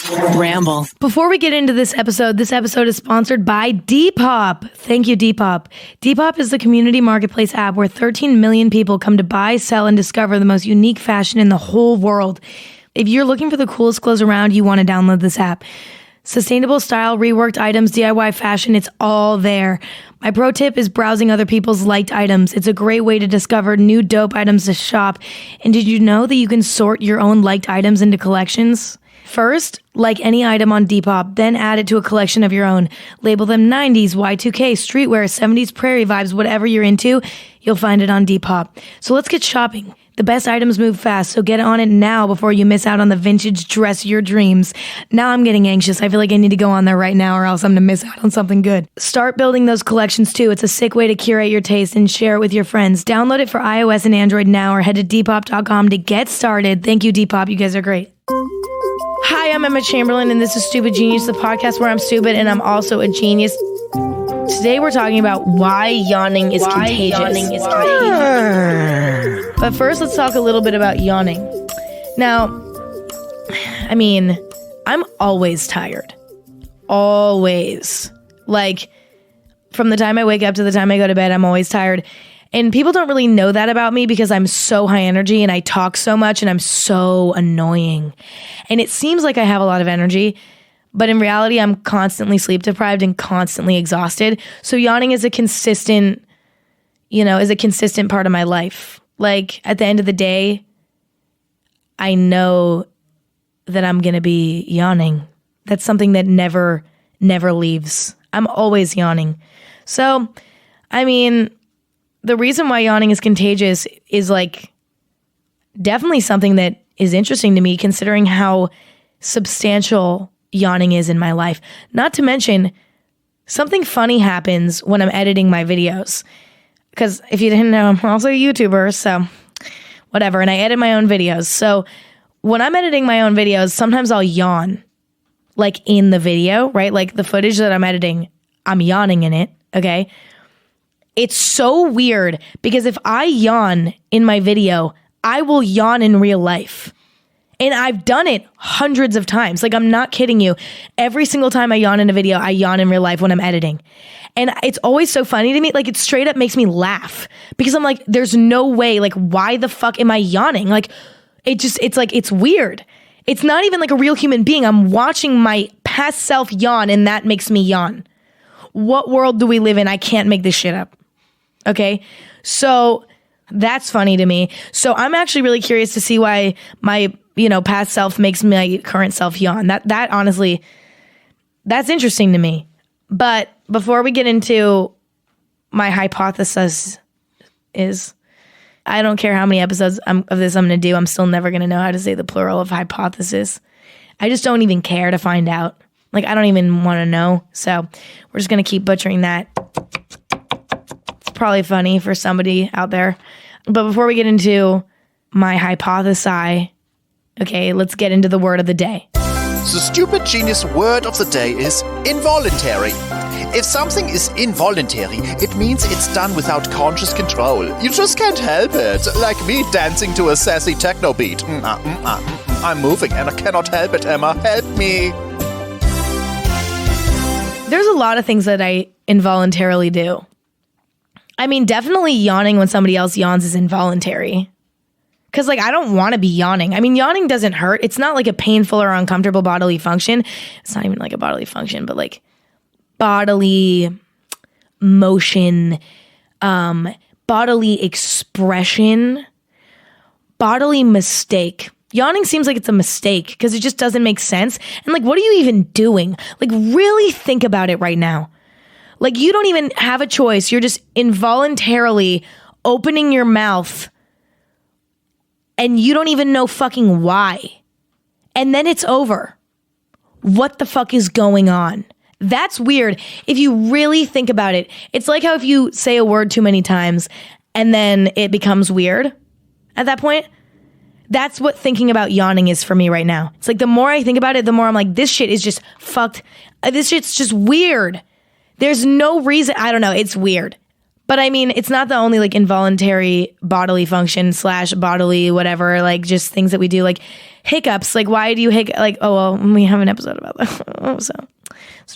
Ramble. Before we get into this episode is sponsored by Depop. Thank you, Depop. Depop is the community marketplace app where 13 million people come to buy, sell, and discover the most unique fashion in the whole world. If you're looking for the coolest clothes around, you want to download this app. Sustainable style, reworked items, DIY fashion, it's all there. My pro tip is browsing other people's liked items. It's a great way to discover new dope items to shop. And did you know that you can sort your own liked items into collections? First, like any item on Depop, then add it to a collection of your own. Label them 90s, Y2K, streetwear, 70s, prairie vibes, whatever you're into, you'll find it on Depop. So let's get shopping. The best items move fast, so get on it now before you miss out on the vintage dress of your dreams. Now I'm getting anxious. I feel like I need to go on there right now or else I'm going to miss out on something good. Start building those collections too. It's a sick way to curate your taste and share it with your friends. Download it for iOS and Android now or head to Depop.com to get started. Thank you, Depop. You guys are great. Hi, I'm Emma Chamberlain, and this is Stupid Genius, the podcast where I'm stupid and I'm also a genius. Today we're talking about why yawning is contagious. But first, let's talk a little bit about yawning. Now, I mean, I'm always tired. Always. Like, from the time I wake up to the time I go to bed, I'm always tired. And people don't really know that about me because I'm so high energy and I talk so much and I'm so annoying. And it seems like I have a lot of energy, but in reality, I'm constantly sleep deprived and constantly exhausted. So yawning is a consistent part of my life. Like, at the end of the day, I know that I'm going to be yawning. That's something that never leaves. I'm always yawning. So, I mean, the reason why yawning is contagious is like definitely something that is interesting to me considering how substantial yawning is in my life. Not to mention, something funny happens when I'm editing my videos. Because if you didn't know, I'm also a YouTuber, so whatever. And I edit my own videos. So when I'm editing my own videos, sometimes I'll yawn, like in the video, right? Like the footage that I'm editing, I'm yawning in it, okay? It's so weird because if I yawn in my video, I will yawn in real life. And I've done it hundreds of times. Like, I'm not kidding you. Every single time I yawn in a video, I yawn in real life when I'm editing. And it's always so funny to me. Like, it straight up makes me laugh because I'm like, there's no way. Like, why the fuck am I yawning? Like, it's weird. It's not even like a real human being. I'm watching my past self yawn and that makes me yawn. What world do we live in? I can't make this shit up. Okay? So that's funny to me. So I'm actually really curious to see why my past self makes my current self yawn. That honestly, that's interesting to me. But before we get into my hypothesis is, I don't care how many episodes of this I'm going to do, I'm still never going to know how to say the plural of hypothesis. I just don't even care to find out. Like, I don't even want to know. So we're just going to keep butchering that. It's probably funny for somebody out there. But before we get into my hypothesi, okay, let's get into the word of the day. The Stupid Genius word of the day is involuntary. If something is involuntary, it means it's done without conscious control. You just can't help it. Like me dancing to a sassy techno beat. I'm moving and I cannot help it, Emma. Help me. There's a lot of things that I involuntarily do. I mean, definitely yawning when somebody else yawns is involuntary. Because, like, I don't want to be yawning. I mean, yawning doesn't hurt. It's not like a painful or uncomfortable bodily function. It's not even like a bodily function, but like bodily motion, bodily expression, bodily mistake. Yawning seems like it's a mistake because it just doesn't make sense. And like, what are you even doing? Like, really think about it right now. Like, you don't even have a choice. You're just involuntarily opening your mouth and you don't even know fucking why. And then it's over. What the fuck is going on? That's weird. If you really think about it, it's like how if you say a word too many times and then it becomes weird at that point. That's what thinking about yawning is for me right now. It's like the more I think about it, the more I'm like, this shit is just fucked. This shit's just weird. There's no reason. I don't know. It's weird. But I mean, it's not the only like involuntary bodily function / bodily whatever, like just things that we do, like hiccups. Like why do you hiccup? Like, oh, well, we have an episode about that. So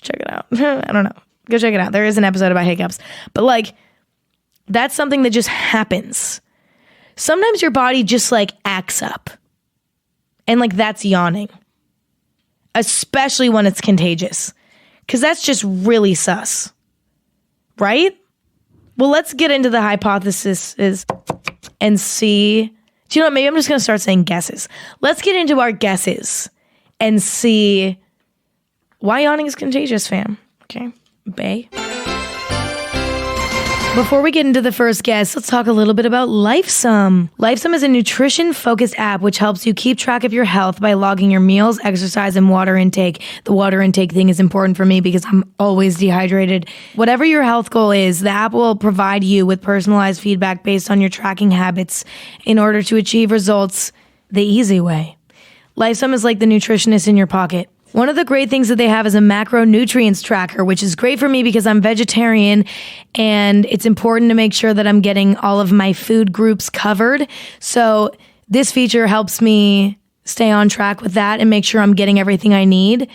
check it out. I don't know. Go check it out. There is an episode about hiccups. But like, that's something that just happens. Sometimes your body just like acts up. And like that's yawning. Especially when it's contagious. Because that's just really sus. Right? Well, let's get into the hypothesis and see. Do you know what? Maybe I'm just going to start saying guesses. Let's get into our guesses and see why yawning is contagious, fam. Okay? Bae. Before we get into the first guess, let's talk a little bit about LifeSum. LifeSum is a nutrition-focused app which helps you keep track of your health by logging your meals, exercise, and water intake. The water intake thing is important for me because I'm always dehydrated. Whatever your health goal is, the app will provide you with personalized feedback based on your tracking habits in order to achieve results the easy way. LifeSum is like the nutritionist in your pocket. One of the great things that they have is a macronutrients tracker, which is great for me because I'm vegetarian and it's important to make sure that I'm getting all of my food groups covered. So this feature helps me stay on track with that and make sure I'm getting everything I need,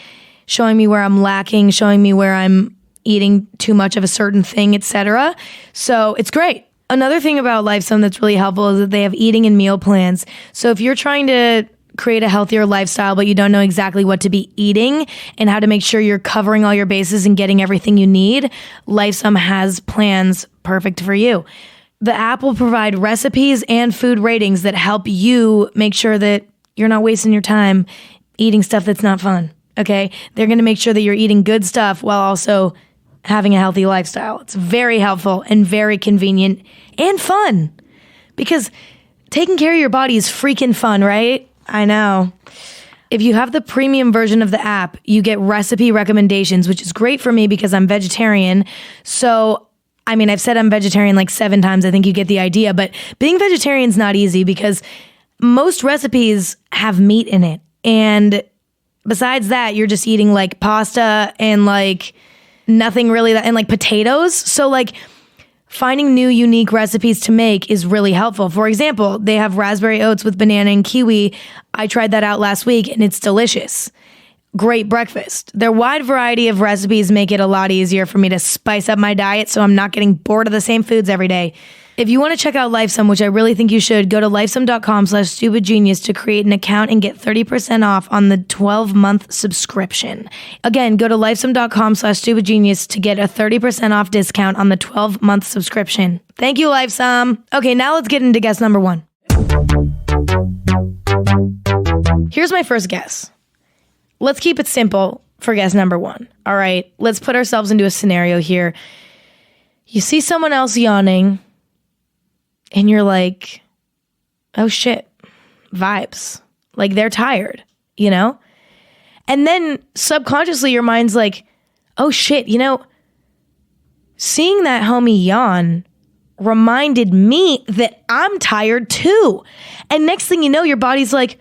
showing me where I'm lacking, showing me where I'm eating too much of a certain thing, etc. So it's great. Another thing about LifeSum that's really helpful is that they have eating and meal plans. So if you're trying to create a healthier lifestyle, but you don't know exactly what to be eating and how to make sure you're covering all your bases and getting everything you need, LifeSum has plans perfect for you. The app will provide recipes and food ratings that help you make sure that you're not wasting your time eating stuff that's not fun, okay? They're going to make sure that you're eating good stuff while also having a healthy lifestyle. It's very helpful and very convenient and fun because taking care of your body is freaking fun, right? I know. If you have the premium version of the app, you get recipe recommendations, which is great for me because I'm vegetarian. So, I mean, I've said I'm vegetarian like 7 times. I think you get the idea. But being vegetarian is not easy because most recipes have meat in it. And besides that, you're just eating like pasta and like nothing really and like potatoes. So like finding new unique recipes to make is really helpful. For example, they have raspberry oats with banana and kiwi. I tried that out last week and it's delicious. Great breakfast. Their wide variety of recipes make it a lot easier for me to spice up my diet so I'm not getting bored of the same foods every day. If you want to check out LifeSum, which I really think you should, go to lifesum.com/stupidgenius to create an account and get 30% off on the 12-month subscription. Again, go to lifesum.com/stupidgenius to get a 30% off discount on the 12-month subscription. Thank you, LifeSum. Okay, now let's get into guess number 1. Here's my first guess. Let's keep it simple for guess number 1. All right, let's put ourselves into a scenario here. You see someone else yawning, and you're like, oh shit, vibes. Like they're tired, you know? And then subconsciously your mind's like, oh shit, you know, seeing that homie yawn reminded me that I'm tired too. And next thing you know, your body's like,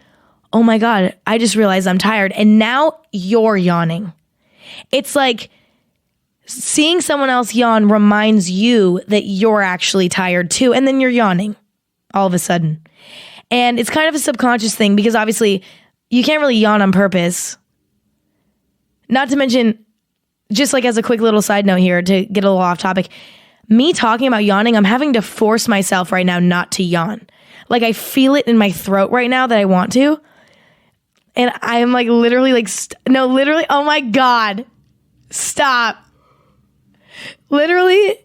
oh my God, I just realized I'm tired. And now you're yawning. It's like seeing someone else yawn reminds you that you're actually tired too. And then you're yawning all of a sudden. And it's kind of a subconscious thing because obviously you can't really yawn on purpose. Not to mention, just like as a quick little side note here to get a little off topic, me talking about yawning, I'm having to force myself right now not to yawn. Like I feel it in my throat right now that I want to. And I'm like literally like, literally, oh my God, stop. Literally,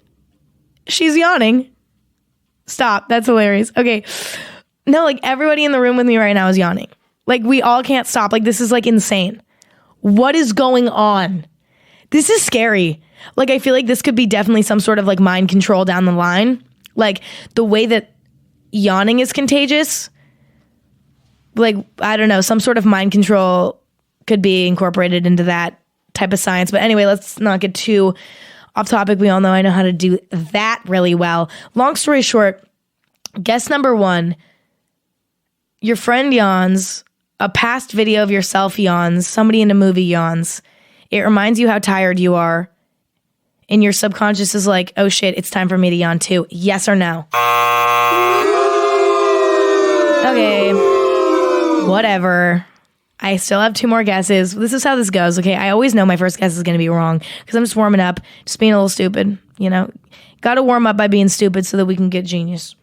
she's yawning. Stop. That's hilarious. Okay. No, like everybody in the room with me right now is yawning. Like we all can't stop. Like this is like insane. What is going on? This is scary. Like I feel like this could be definitely some sort of like mind control down the line. Like the way that yawning is contagious. Like, I don't know, some sort of mind control could be incorporated into that type of science. But anyway, let's not get too off topic. We all know I know how to do that really well. Long story short, guess number 1, your friend yawns, a past video of yourself yawns, somebody in a movie yawns. It reminds you how tired you are. and your subconscious is like, oh shit, it's time for me to yawn too. Yes or no? Okay, whatever. I still have 2 more guesses. This is how this goes, okay? I always know my first guess is going to be wrong because I'm just warming up, just being a little stupid, you know? Got to warm up by being stupid so that we can get genius.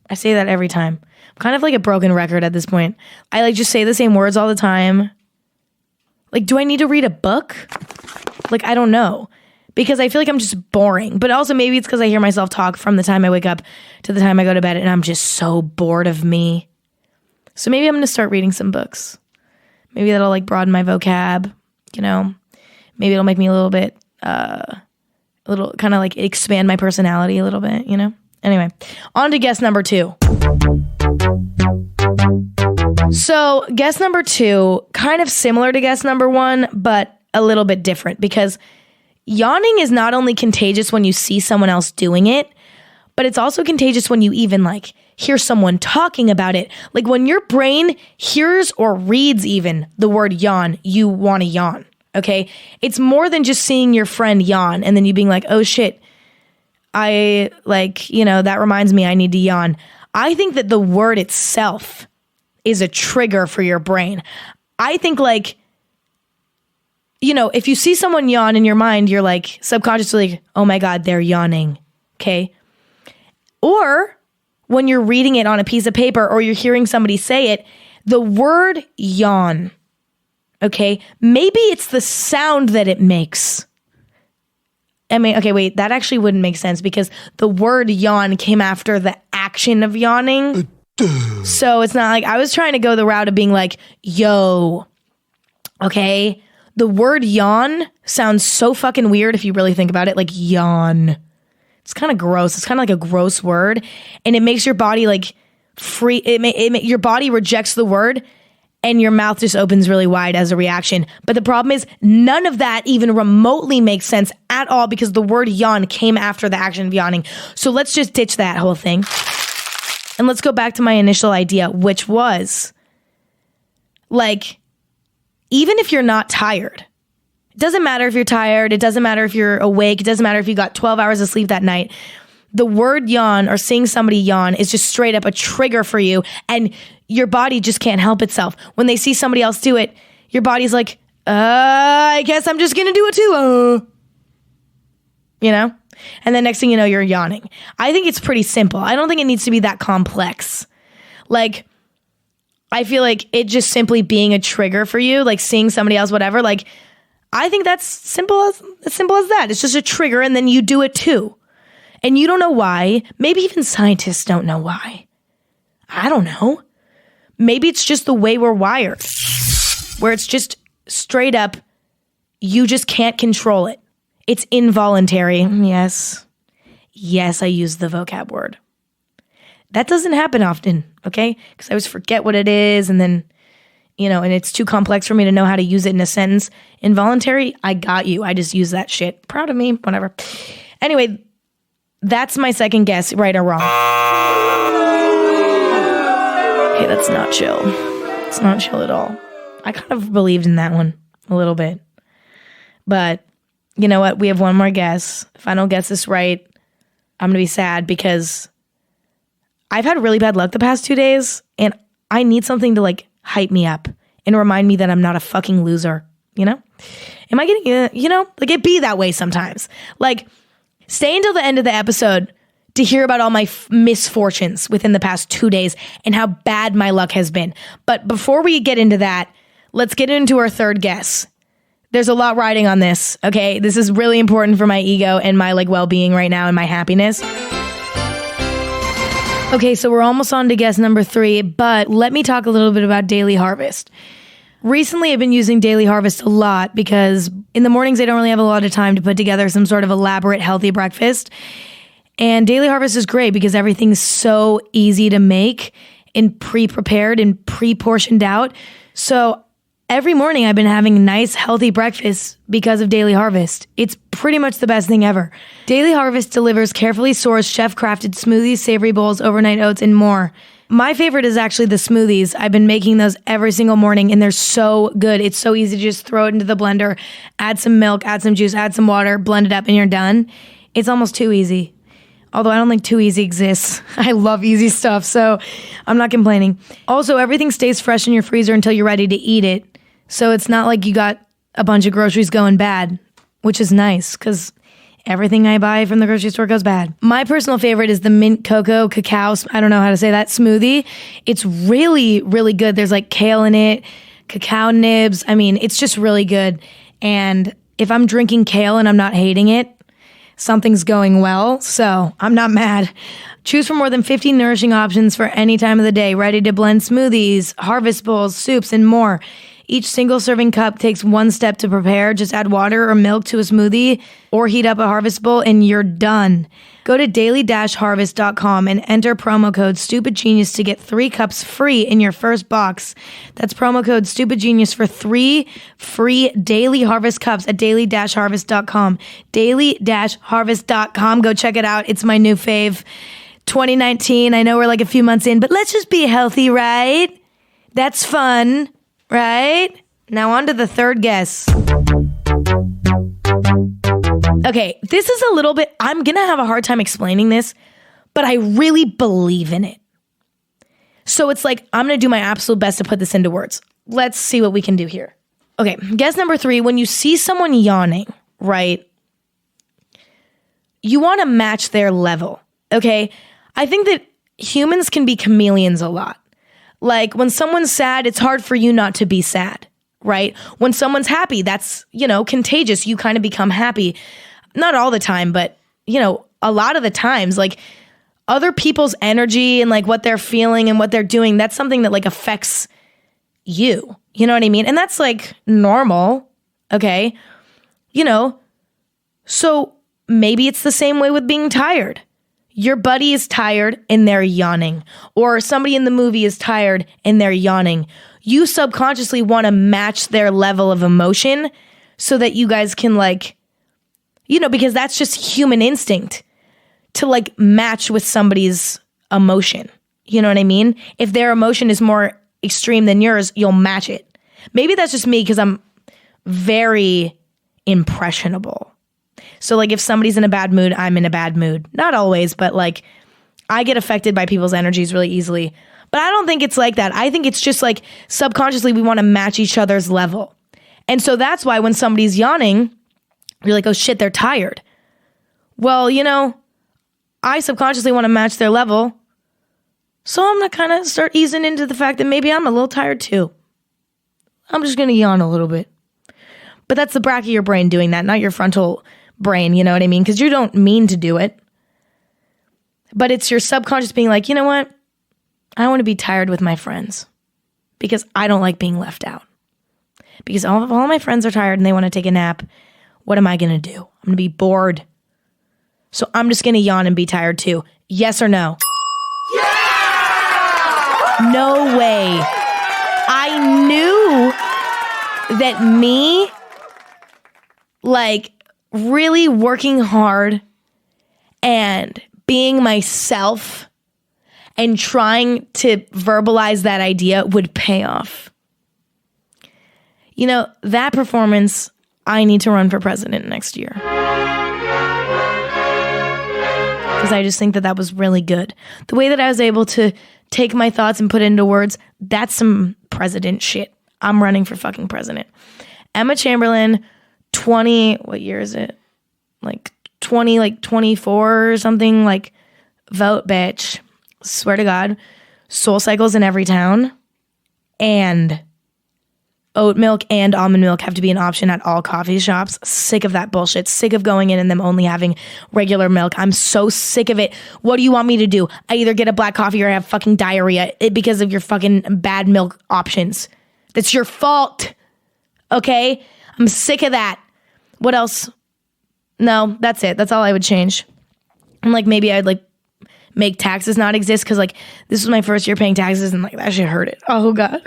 I say that every time. I'm kind of like a broken record at this point. I like just say the same words all the time. Like, do I need to read a book? Like, I don't know. Because I feel like I'm just boring. But also maybe it's because I hear myself talk from the time I wake up to the time I go to bed and I'm just so bored of me. So maybe I'm going to start reading some books. Maybe that'll like broaden my vocab, you know. Maybe it'll make me a little bit, kind of like expand my personality a little bit, you know. Anyway, on to guess number 2. So guess number 2, kind of similar to guess number 1, but a little bit different because yawning is not only contagious when you see someone else doing it, but it's also contagious when you even like hear someone talking about it. Like when your brain hears or reads even the word yawn, you want to yawn, okay? It's more than just seeing your friend yawn and then you being like, oh shit, I like, you know, that reminds me I need to yawn. I think that the word itself is a trigger for your brain. I think like, you know, if you see someone yawn in your mind, you're like subconsciously like, oh my God, they're yawning, okay? Or when you're reading it on a piece of paper or you're hearing somebody say it, the word yawn, okay? Maybe it's the sound that it makes. I mean, okay, wait, that actually wouldn't make sense because the word yawn came after the action of yawning. So it's not like I was trying to go the route of being like, yo, okay? The word yawn sounds so fucking weird if you really think about it, like yawn. It's kind of gross. It's kind of like a gross word, and it makes your body like free. Your body rejects the word, and your mouth just opens really wide as a reaction. But the problem is, none of that even remotely makes sense at all because the word yawn came after the action of yawning. So let's just ditch that whole thing, and let's go back to my initial idea, which was like, even if you're not tired. It doesn't matter if you're tired. It doesn't matter if you're awake. It doesn't matter if you got 12 hours of sleep that night. The word yawn or seeing somebody yawn is just straight up a trigger for you. And your body just can't help itself. When they see somebody else do it, your body's like, I guess I'm just going to do it too. You know? And then next thing you know, you're yawning. I think it's pretty simple. I don't think it needs to be that complex. Like, I feel like it just simply being a trigger for you, like seeing somebody else, whatever, like, I think that's simple as that. It's just a trigger and then you do it too. And you don't know why. Maybe even scientists don't know why. I don't know. Maybe it's just the way we're wired, where it's just straight up, you just can't control it. It's involuntary. Yes. Yes, I use the vocab word. That doesn't happen often, okay? Because I always forget what it is and then, you know, and it's too complex for me to know how to use it in a sentence. Involuntary, I got you. I just use that shit. Proud of me, whatever. Anyway, that's my second guess, right or wrong. Hey, that's not chill. It's not chill at all. I kind of believed in that one a little bit. But you know what? We have one more guess. If I don't guess this right, I'm going to be sad because I've had really bad luck the past 2 days and I need something to like hype me up and remind me that I'm not a fucking loser, you know? Am I getting, you know, like it be that way sometimes. Like stay until the end of the episode to hear about all my misfortunes within the past 2 days and how bad my luck has been. But before we get into that, let's get into our third guess. There's a lot riding on this, okay? This is really important for my ego and my like well-being right now and my happiness. Okay, so we're almost on to guess number 3, but let me talk a little bit about Daily Harvest. Recently, I've been using Daily Harvest a lot because in the mornings, I don't really have a lot of time to put together some sort of elaborate, healthy breakfast. And Daily Harvest is great because everything's so easy to make and pre-prepared and pre-portioned out. So every morning, I've been having nice, healthy breakfasts because of Daily Harvest. It's pretty much the best thing ever. Daily Harvest delivers carefully sourced, chef-crafted smoothies, savory bowls, overnight oats, and more. My favorite is actually the smoothies. I've been making those every single morning and they're so good. It's so easy to just throw it into the blender, add some milk, add some juice, add some water, blend it up and you're done. It's almost too easy. Although I don't think too easy exists. I love easy stuff, so I'm not complaining. Also, everything stays fresh in your freezer until you're ready to eat it. So it's not like you got a bunch of groceries going bad, which is nice because everything I buy from the grocery store goes bad. My personal favorite is the mint cocoa cacao, I don't know how to say that, smoothie. It's really, really good. There's like kale in it, cacao nibs. I mean, it's just really good. And if I'm drinking kale and I'm not hating it, something's going well, so I'm not mad. Choose from more than 50 nourishing options for any time of the day, ready to blend smoothies, harvest bowls, soups, and more. Each single serving cup takes one step to prepare. Just add water or milk to a smoothie or heat up a harvest bowl and you're done. Go to daily-harvest.com and enter promo code StupidGenius to get 3 cups free in your first box. That's promo code StupidGenius for 3 free Daily Harvest cups at daily-harvest.com. Daily-harvest.com. Go check it out. It's my new fave. 2019. I know we're like a few months in, but let's just be healthy, right? That's fun. Right? Now on to the third guess. Okay, this is a little bit, I'm going to have a hard time explaining this, but I really believe in it. So it's like, I'm going to do my absolute best to put this into words. Let's see what we can do here. Okay, guess number 3, when you see someone yawning, right? You want to match their level, okay? I think that humans can be chameleons a lot. Like when someone's sad, it's hard for you not to be sad, right? When someone's happy, that's, contagious. You kind of become happy. Not all the time, but, a lot of the times, like other people's energy and like what they're feeling and what they're doing, that's something that like affects you. You know what I mean? And that's like normal, okay? So maybe it's the same way with being tired. Your buddy is tired and they're yawning. Or somebody in the movie is tired and they're yawning. You subconsciously want to match their level of emotion so that you guys can because that's just human instinct to like match with somebody's emotion. You know what I mean? If their emotion is more extreme than yours, you'll match it. Maybe that's just me because I'm very impressionable. So like if somebody's in a bad mood, I'm in a bad mood. Not always, but like I get affected by people's energies really easily. But I don't think it's like that. I think it's just like subconsciously we want to match each other's level. And so that's why when somebody's yawning, you're like, oh shit, they're tired. Well, I subconsciously want to match their level. So I'm going to kind of start easing into the fact that maybe I'm a little tired too. I'm just going to yawn a little bit. But that's the back of your brain doing that, not your frontal brain, you know what I mean? Because you don't mean to do it. But it's your subconscious being like, you know what? I want to be tired with my friends because I don't like being left out. Because all my friends are tired and they want to take a nap. What am I going to do? I'm going to be bored. So I'm just going to yawn and be tired too. Yes or no? Yeah! No way. I knew that me, like, really working hard and being myself and trying to verbalize that idea would pay off. That performance, I need to run for president next year. Because I just think that was really good. The way that I was able to take my thoughts and put it into words, that's some president shit. I'm running for fucking president. Emma Chamberlain, what year is it? 24 or something, vote, bitch. Swear to God. Soul Cycles in every town. And oat milk and almond milk have to be an option at all coffee shops. Sick of that bullshit. Sick of going in and them only having regular milk. I'm so sick of it. What do you want me to do? I either get a black coffee or I have fucking diarrhea because of your fucking bad milk options. That's your fault. Okay? I'm sick of that. What else? No, that's it. That's all I would change. And maybe I'd make taxes not exist because this was my first year paying taxes and that shit hurt it. Oh God.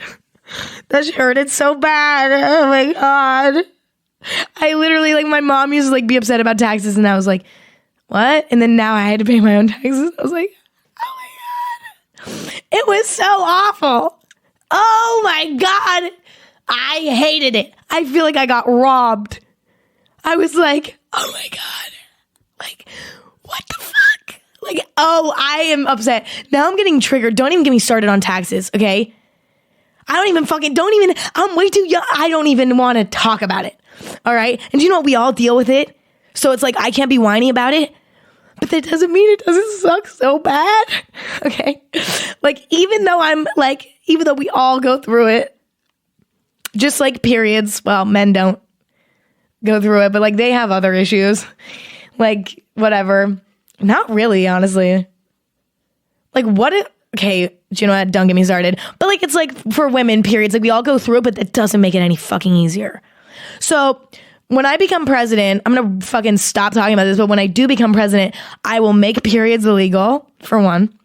That shit hurt it so bad. Oh my God. I literally my mom used to be upset about taxes and I was like, what? And then now I had to pay my own taxes. I was like, oh my God. It was so awful. Oh my God. I hated it. I feel like I got robbed. I was like, oh my God. Like, what the fuck? Like, oh, I am upset. Now I'm getting triggered. Don't even get me started on taxes, okay? I'm way too young. I don't even want to talk about it. All right? And you know what? We all deal with it. So it's like, I can't be whiny about it. But that doesn't mean it doesn't suck so bad. Okay? Like, even though we all go through it, just like periods, well, men don't go through it, but like they have other issues. Like, whatever. Not really, honestly. Like, okay, do you know what? Don't get me started. But like, it's like for women, periods, like we all go through it, but that doesn't make it any fucking easier. So when I become president, I'm going to fucking stop talking about this, but when I do become president, I will make periods illegal, for one.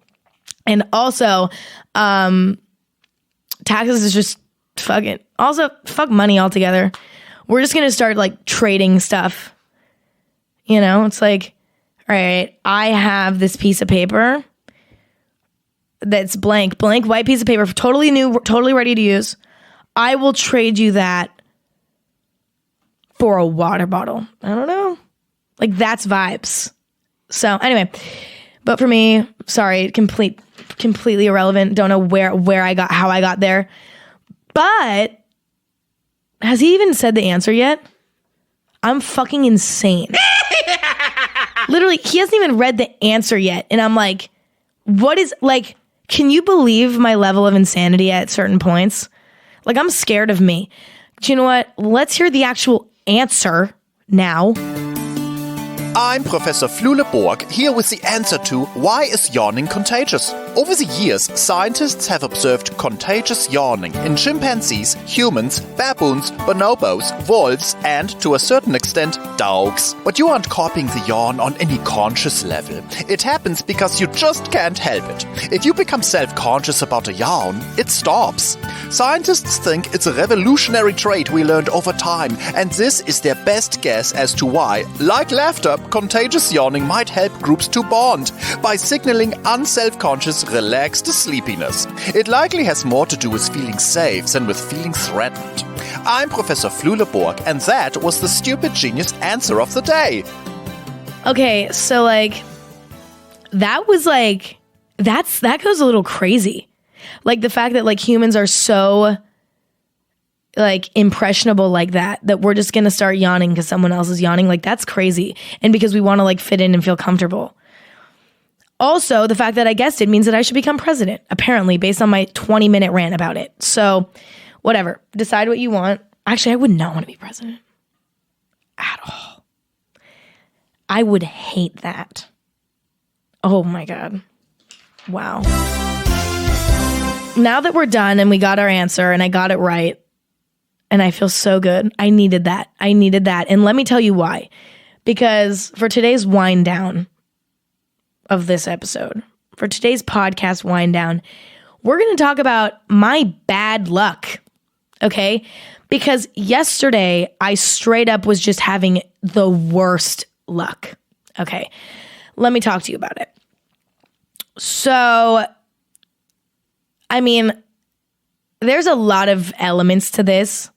And also, taxes is just fucking, also fuck money altogether. We're just going to start like trading stuff. You know, it's like, all right, I have this piece of paper that's blank white piece of paper, totally new, totally ready to use. I will trade you that for a water bottle. I don't know. Like, that's vibes. So anyway, but for me, sorry, completely irrelevant. Don't know how I got there. But has he even said the answer yet? I'm fucking insane. Literally, he hasn't even read the answer yet. And I'm like, can you believe my level of insanity at certain points? Like, I'm scared of me. Do you know what? Let's hear the actual answer now. I'm Professor Fluleborg, here with the answer to why is yawning contagious? Over the years, scientists have observed contagious yawning in chimpanzees, humans, baboons, bonobos, wolves, and, to a certain extent, dogs. But you aren't copying the yawn on any conscious level. It happens because you just can't help it. If you become self-conscious about a yawn, it stops. Scientists think it's a revolutionary trait we learned over time, and this is their best guess as to why, like laughter, contagious yawning might help groups to bond by signaling unself-conscious, relaxed sleepiness. It likely has more to do with feeling safe than with feeling threatened. I'm Professor Fluleborg, and that was the stupid genius answer of the day. Okay, so like, that goes a little crazy. Like the fact that like humans are so like impressionable like that we're just gonna start yawning because someone else is yawning, like that's crazy. And because we want to like fit in and feel comfortable. Also, the fact that I guessed it means that I should become president, apparently, based on my 20-minute rant about it. So whatever, decide what you want. Actually, I would not want to be president at all. I would hate that. Oh my God. Wow. Now that we're done and we got our answer and I got it right, and I feel so good. I needed that. And let me tell you why. Because for today's wind down of this episode, for today's podcast wind down, we're going to talk about my bad luck. Okay? Because yesterday I straight up was just having the worst luck. Okay. Let me talk to you about it. So, I mean, there's a lot of elements to this,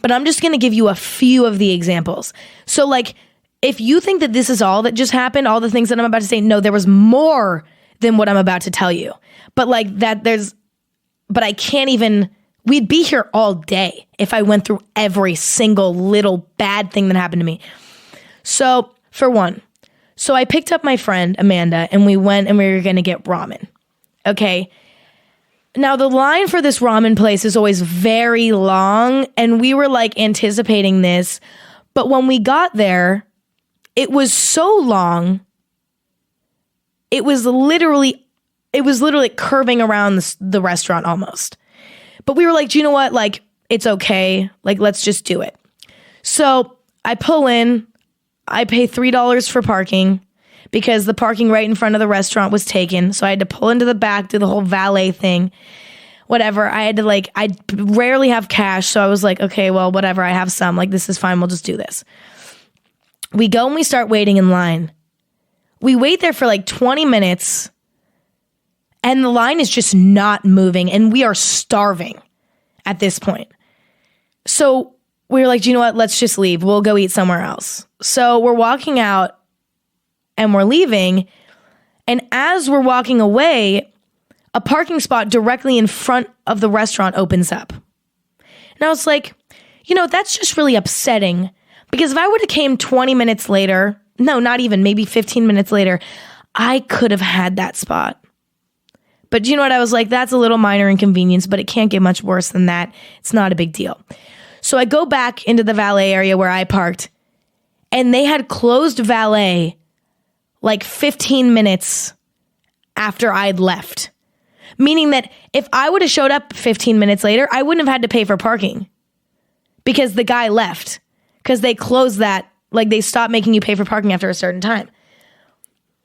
but I'm just going to give you a few of the examples. So like, if you think that this is all that just happened, all the things that I'm about to say, no, there was more than what I'm about to tell you. But like but I can't even, we'd be here all day if I went through every single little bad thing that happened to me. So for one, I picked up my friend Amanda and we went and we were going to get ramen. Okay. Now, the line for this ramen place is always very long, and we were like anticipating this, but when we got there, it was so long, it was literally curving around the restaurant almost. But we were like, do you know what? Like, it's okay. Like, let's just do it. So I pull in, I pay $3 for parking, because the parking right in front of the restaurant was taken. So I had to pull into the back, do the whole valet thing, whatever. I rarely have cash. So I was like, okay, well, whatever. I have some, like, this is fine. We'll just do this. We go and we start waiting in line. We wait there for like 20 minutes. And the line is just not moving, and we are starving at this point. So we were like, do you know what? Let's just leave. We'll go eat somewhere else. So we're walking out and we're leaving. And as we're walking away, a parking spot directly in front of the restaurant opens up. And I was like, you know, that's just really upsetting, because if I would have came 20 minutes later, no, not even, maybe 15 minutes later, I could have had that spot. But you know what? I was like, that's a little minor inconvenience, but it can't get much worse than that. It's not a big deal. So I go back into the valet area where I parked, and they had closed valet like 15 minutes after I'd left. Meaning that if I would have showed up 15 minutes later, I wouldn't have had to pay for parking because the guy left, because they closed that, like they stopped making you pay for parking after a certain time.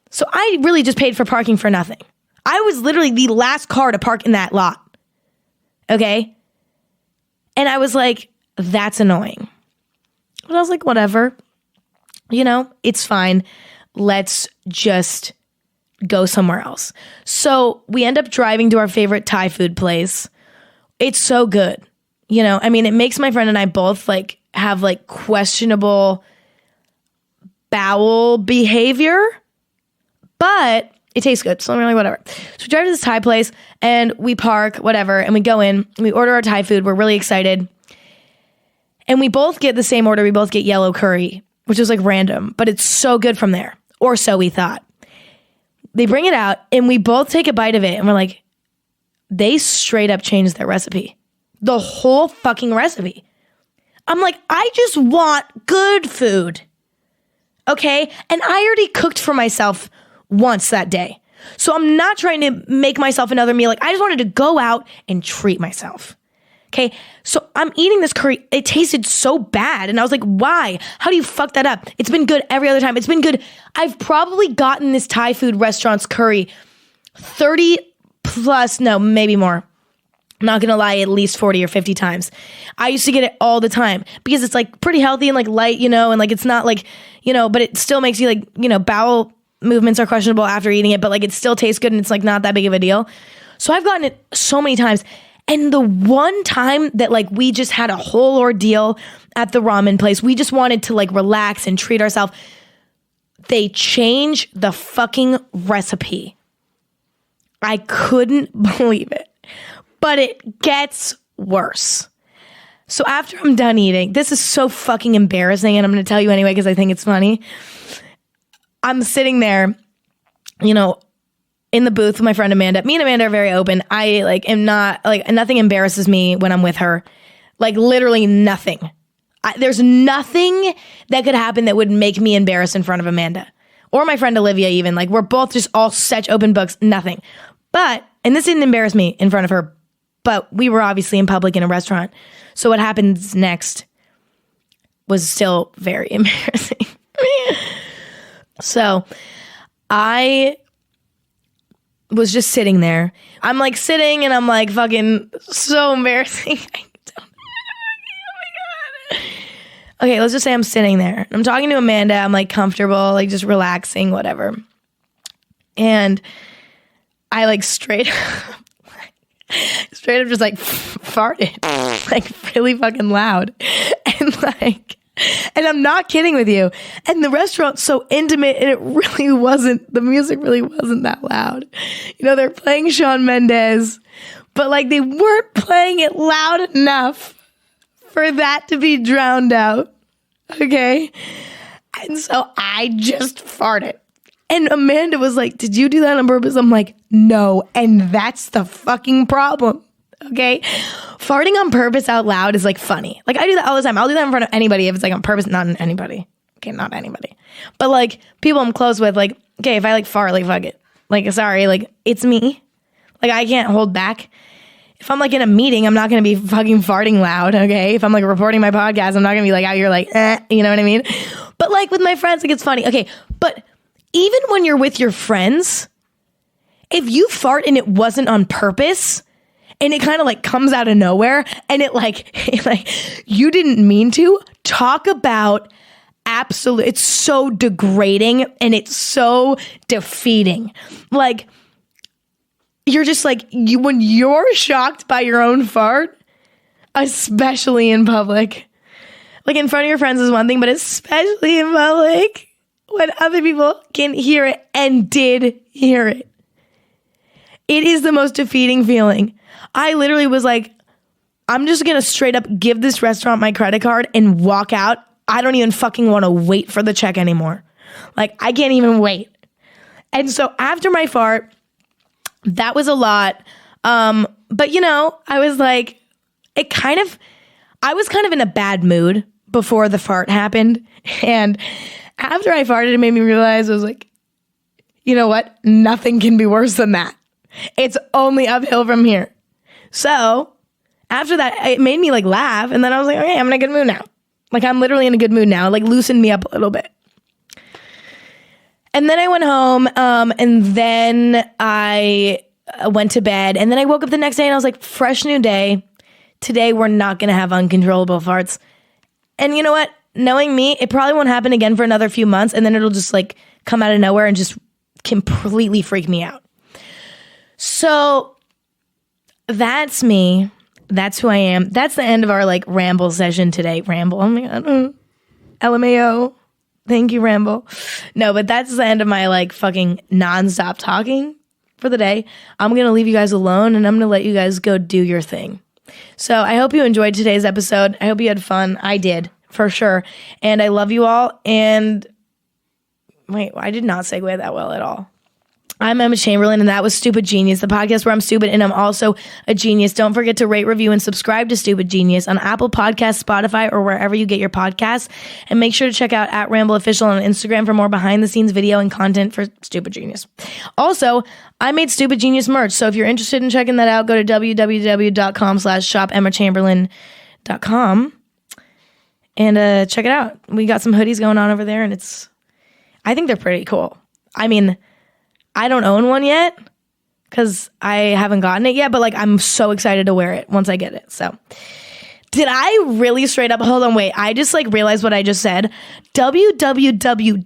So I really just paid for parking for nothing. I was literally the last car to park in that lot. Okay? And I was like, that's annoying. But I was like, whatever. You know, it's fine. Let's just go somewhere else. So we end up driving to our favorite Thai food place. It's so good. You know, I mean, it makes my friend and I both like have like questionable bowel behavior, but it tastes good. So I'm like, whatever. So we drive to this Thai place and we park, whatever, and we go in, we order our Thai food. We're really excited. And we both get the same order. We both get yellow curry, which is like random, but it's so good from there. Or so we thought. They bring it out and we both take a bite of it and we're like, they straight up changed their recipe. The whole fucking recipe. I'm like, I just want good food. Okay? And I already cooked for myself once that day. So I'm not trying to make myself another meal. Like, I just wanted to go out and treat myself. Okay, so I'm eating this curry. It tasted so bad. And I was like, why? How do you fuck that up? It's been good every other time. It's been good. I've probably gotten this Thai food restaurant's curry 30 plus, no, maybe more. I'm not going to lie, at least 40 or 50 times. I used to get it all the time because it's like pretty healthy and like light, you know, and like it's not like, you know, but it still makes you like, you know, bowel movements are questionable after eating it, but like it still tastes good and it's like not that big of a deal. So I've gotten it so many times. And the one time that like we just had a whole ordeal at the ramen place, we just wanted to like relax and treat ourselves. They changed the fucking recipe. I couldn't believe it. But it gets worse. So after I'm done eating, this is so fucking embarrassing and I'm going to tell you anyway because I think it's funny. I'm sitting there, you know, in the booth with my friend Amanda. Me and Amanda are very open. I like am not like nothing embarrasses me when I'm with her. Like literally nothing. There's nothing that could happen that would make me embarrassed in front of Amanda or my friend Olivia even. Like we're both just all such open books, nothing. But, and this didn't embarrass me in front of her, but we were obviously in public in a restaurant. So what happens next was still very embarrassing. So I was just sitting there. I'm like sitting and I'm like fucking so embarrassing. Oh my God. Okay, let's just say I'm sitting there. I'm talking to Amanda. I'm like comfortable, like just relaxing, whatever. And I like straight up just like farted like really fucking loud. And I'm not kidding with you. And the restaurant's so intimate and the music really wasn't that loud. You know, they're playing Shawn Mendes, but like they weren't playing it loud enough for that to be drowned out. Okay? And so I just farted. And Amanda was like, did you do that on purpose? I'm like, no. And that's the fucking problem. Okay? Farting on purpose out loud is like funny. Like I do that all the time. I'll do that in front of anybody if it's like on purpose, not anybody. Okay, not anybody. But like people I'm close with, like, okay, if I like fart, like fuck it. Like, sorry, like it's me. Like I can't hold back. If I'm like in a meeting, I'm not going to be fucking farting loud, okay? If I'm like reporting my podcast, I'm not going to be like out here like, you know what I mean? But like with my friends, like it's funny. Okay, but even when you're with your friends, if you fart and it wasn't on purpose and it kind of like comes out of nowhere and it like you didn't mean to, talk about absolute, it's so degrading and it's so defeating. Like you're just like, when you're shocked by your own fart, especially in public, like in front of your friends is one thing, but especially in public, when other people can hear it and did hear it, it is the most defeating feeling. I literally was like, I'm just going to straight up give this restaurant my credit card and walk out. I don't even fucking want to wait for the check anymore. Like, I can't even wait. And so after my fart, that was a lot. But you know, I was like, I was kind of in a bad mood before the fart happened. And after I farted, it made me realize, I was like, you know what? Nothing can be worse than that. It's only uphill from here. So after that, it made me like laugh. And then I was like, okay, I'm in a good mood now. Like, I'm literally in a good mood now. Like, loosened me up a little bit. And then I went home, and then I went to bed. And then I woke up the next day and I was like, fresh new day. Today, we're not going to have uncontrollable farts. And you know what? Knowing me, it probably won't happen again for another few months. And then it'll just like come out of nowhere and just completely freak me out. So that's me. That's who I am. That's the end of our like ramble session today. Ramble. Oh my God. LMAO. Thank you, Ramble. No, but that's the end of my like fucking nonstop talking for the day. I'm going to leave you guys alone and I'm going to let you guys go do your thing. So I hope you enjoyed today's episode. I hope you had fun. I did, for sure. And I love you all. And wait, I did not segue that well at all. I'm Emma Chamberlain, and that was Stupid Genius, the podcast where I'm stupid and I'm also a genius. Don't forget to rate, review, and subscribe to Stupid Genius on Apple Podcasts, Spotify, or wherever you get your podcasts. And make sure to check out @RambleOfficial on Instagram for more behind-the-scenes video and content for Stupid Genius. Also, I made Stupid Genius merch, so if you're interested in checking that out, go to www.shop.emmachamberlain.com and check it out. We got some hoodies going on over there, and I think they're pretty cool. I mean, I don't own one yet because I haven't gotten it yet, but like I'm so excited to wear it once I get it. So did I really straight up, hold on, wait, I just like realized what I just said. www.com.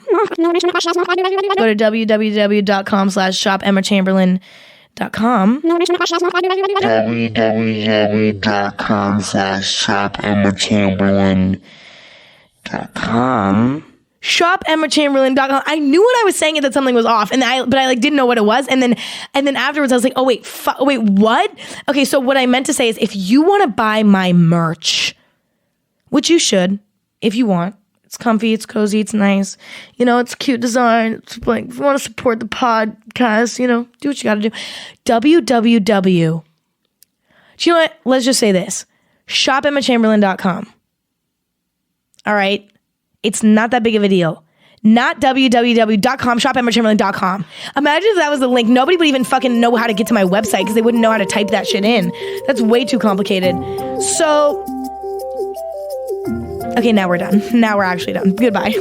Go to www.com/shopemmachamberlain.com. www.shopemmachamberlain.com. ShopEmmaChamberlain.com. I knew when I was saying it that something was off, but I like didn't know what it was. And then afterwards I was like, oh wait, what? Okay, so what I meant to say is, if you want to buy my merch, which you should, if you want, it's comfy, it's cozy, it's nice, you know, it's cute design. It's like, if you want to support the podcast, you know, do what you got to do. Do you know what? Let's just say this: ShopEmmaChamberlain.com. All right. It's not that big of a deal. Not www.com, shopemmachamberlain.com. Imagine if that was the link. Nobody would even fucking know how to get to my website because they wouldn't know how to type that shit in. That's way too complicated. So, okay, now we're done. Now we're actually done. Goodbye.